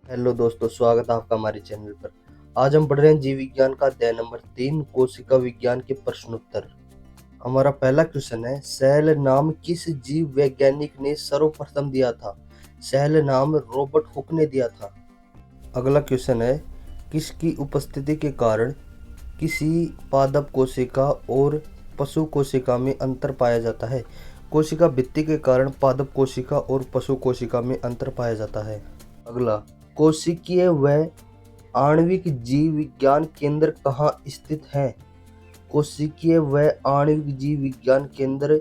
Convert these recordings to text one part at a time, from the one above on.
Hello दोस्तों, स्वागत है आपका हमारे चैनल पर। आज हम पढ़ रहे हैं जीव विज्ञान का अध्याय नंबर 3 कोशिका विज्ञान के प्रश्नोत्तर। हमारा पहला क्वेश्चन है, सेल नाम किस जीव वैज्ञानिक ने सर्वप्रथम दिया था? सेल नाम रॉबर्ट हुक ने दिया था। अगला क्वेश्चन है, किसकी उपस्थिति के कारण किसी पादप कोशिका और पशु कोशिका में अंतर पाया जाता है? कोशिका भित्ति के कारण पादप कोशिका और पशु कोशिका में अंतर पाया जाता है। अगला, कोशिकीय व आणविक जीव विज्ञान केंद्र कहाँ स्थित है? कोशिकीय व आणविक जीव विज्ञान केंद्र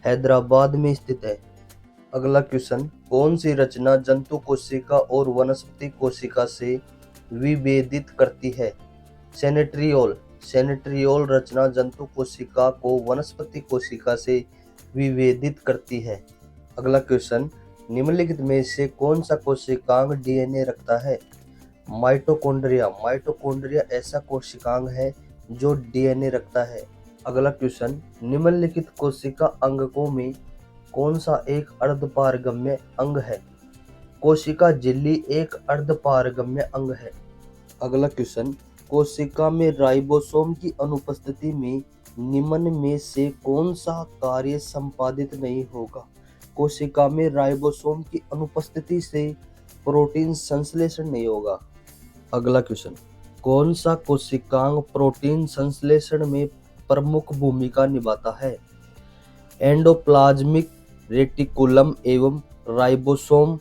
हैदराबाद में स्थित है। अगला क्वेश्चन, कौन सी रचना जंतु कोशिका और वनस्पति कोशिका से विभेदित करती है? सेनेट्रियोल। सेनेट्रियोल रचना जंतु कोशिका को वनस्पति कोशिका से विभेदित करती है। अगला क्वेश्चन, निम्नलिखित में से कौन सा कोशिकांग डीएनए रखता है? माइटोकॉन्ड्रिया। माइटोकॉन्ड्रिया ऐसा कोशिकांग है जो डीएनए रखता है। अगला क्वेश्चन, निम्नलिखित कोशिका अंगकों में कौन सा एक अर्धपारगम्य अंग है? कोशिका झिल्ली एक अर्धपारगम्य अंग है। अगला क्वेश्चन, कोशिका में राइबोसोम की अनुपस्थिति में निम्न में से कौन सा कार्य संपादित नहीं होगा? कोशिका में राइबोसोम की अनुपस्थिति से प्रोटीन संश्लेषण नहीं होगा। अगला क्वेश्चन, कौन सा कोशिकांग प्रोटीन संश्लेषण में प्रमुख भूमिका निभाता है? एंडोप्लाज्मिक रेटिकुलम एवं राइबोसोम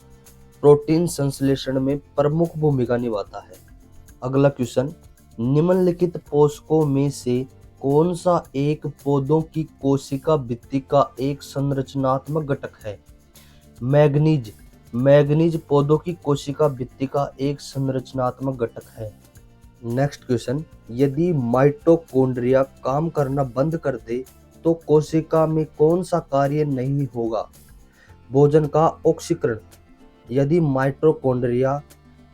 प्रोटीन संश्लेषण में प्रमुख भूमिका निभाता है। अगला क्वेश्चन, निम्नलिखित पोषकों में से कौन सा एक पौधों की कोशिका भित्ति का एक संरचनात्मक घटक है? मैग्नीज। मैग्नीज पौधों की कोशिका भित्ति का एक संरचनात्मक घटक है। नेक्स्ट क्वेश्चन, यदि माइटोकॉन्ड्रिया काम करना बंद कर दे तो कोशिका में कौन सा कार्य नहीं होगा? भोजन का ऑक्सीकरण। यदि माइटोकॉन्ड्रिया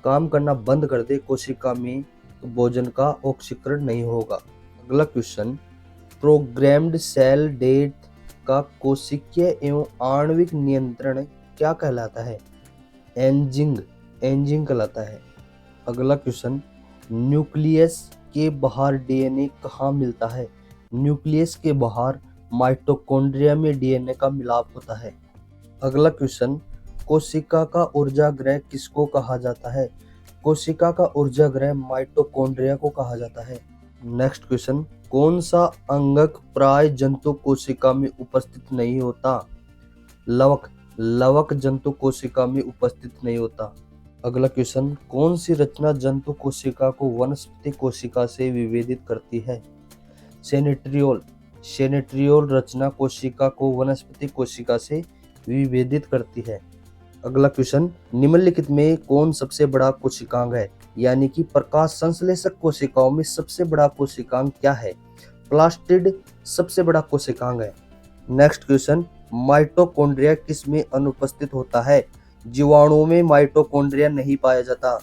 काम करना बंद कर दे कोशिका में तो भोजन का ऑक्सीकरण नहीं होगा। अगला क्वेश्चन, प्रोग्राम्ड सेल डेथ का कोशिकीय एवं आणविक नियंत्रण क्या कहलाता है? एंजिंग। एंजिंग कहलाता है। अगला क्वेश्चन, न्यूक्लियस के बाहर डीएनए कहाँ मिलता है? न्यूक्लियस के बाहर माइटोकॉन्ड्रिया में डीएनए का मिलाप होता है। अगला क्वेश्चन, कोशिका का ऊर्जागृह किसको कहा जाता है? कोशिका का ऊर्जागृह माइटोकॉन्ड्रिया को कहा जाता है। नेक्स्ट क्वेश्चन, कौन सा अंगक प्राय जंतु कोशिका में उपस्थित नहीं होता? लवक। लवक जंतु कोशिका में उपस्थित नहीं होता। अगला क्वेश्चन, कौन सी रचना जंतु कोशिका को वनस्पति कोशिका से विभेदित करती है? सेनेट्रियोल। सेनेट्रियोल रचना कोशिका को वनस्पति कोशिका से विभेदित करती है। अगला क्वेश्चन, निम्नलिखित में कौन सबसे बड़ा कोशिकांग है? यानी कि प्रकाश संश्लेषक कोशिकाओं में सबसे बड़ा कोशिकांग क्या है? प्लास्टिड सबसे बड़ा कोशिकांग है। नेक्स्ट क्वेश्चन, माइटोकॉन्ड्रिया किस में अनुपस्थित होता है? जीवाणुओं में माइटोकॉन्ड्रिया नहीं पाया जाता।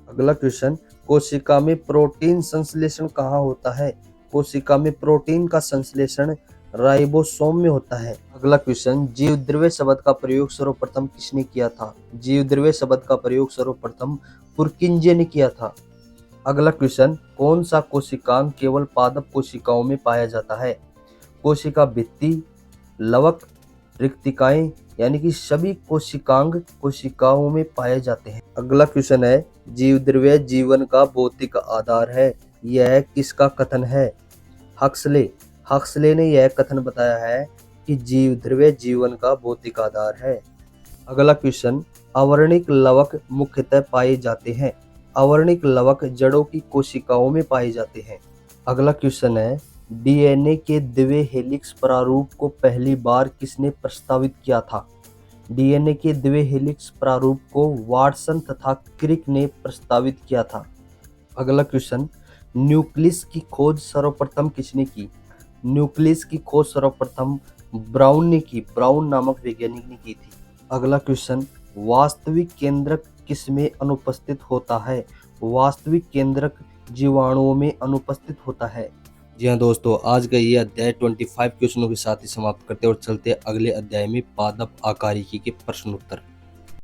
अगला क्वेश्चन, कोशिका में प्रोटीन संश्लेषण कहाँ होता है? कोशिका में प्रोटीन का संश्लेषण राइबोसोम में होता है। अगला क्वेश्चन, जीवद्रव्य शब्द का प्रयोग सर्वप्रथम किसने किया था? जीवद्रव्य शब्द का प्रयोग सर्वप्रथम पुरकिंजे ने किया था। अगला क्वेश्चन, कौन सा कोशिकांग केवल पादप कोशिकाओं में पाया जाता है? कोशिका भित्ति, लवक, रिक्तिकाएं, यानी कि सभी कोशिकांग कोशिकाओं में पाए जाते हैं। अगला क्वेश्चन है, जीवद्रव्य जीवन का भौतिक आधार है, यह किसका कथन है? हक्सले। हक्सले ने यह कथन बताया है कि जीवद्रव्य जीवन का भौतिक आधार है। अगला क्वेश्चन, अवर्णिक लवक मुख्यतः पाए जाते हैं। अवर्णिक लवक जड़ों की कोशिकाओं में पाए जाते हैं। अगला क्वेश्चन है, डीएनए के द्वितीय हेलिक्स प्रारूप को पहली बार किसने प्रस्तावित किया था? डीएनए के द्वितीय हेलिक्स प्रारूप को वाटसन तथा क्रिक ने प्रस्तावित किया था। अगला क्वेश्चन, न्यूक्लियस की खोज सर्वप्रथम किसने की? न्यूक्लियस की खोज सर्वप्रथम ब्राउन ने की। ब्राउन नामक वैज्ञानिक ने की थी। अगला क्वेश्चन, वास्तविक केंद्रक किसमें अनुपस्थित होता है? वास्तविक केंद्रक जीवाणुओं में अनुपस्थित होता है। जी हाँ दोस्तों, आज का ये अध्याय 25 क्वेश्चनों के साथ ही समाप्त करते हैं और चलते हैं अगले अध्याय में पादप आकारिकी के प्रश्न उत्तर।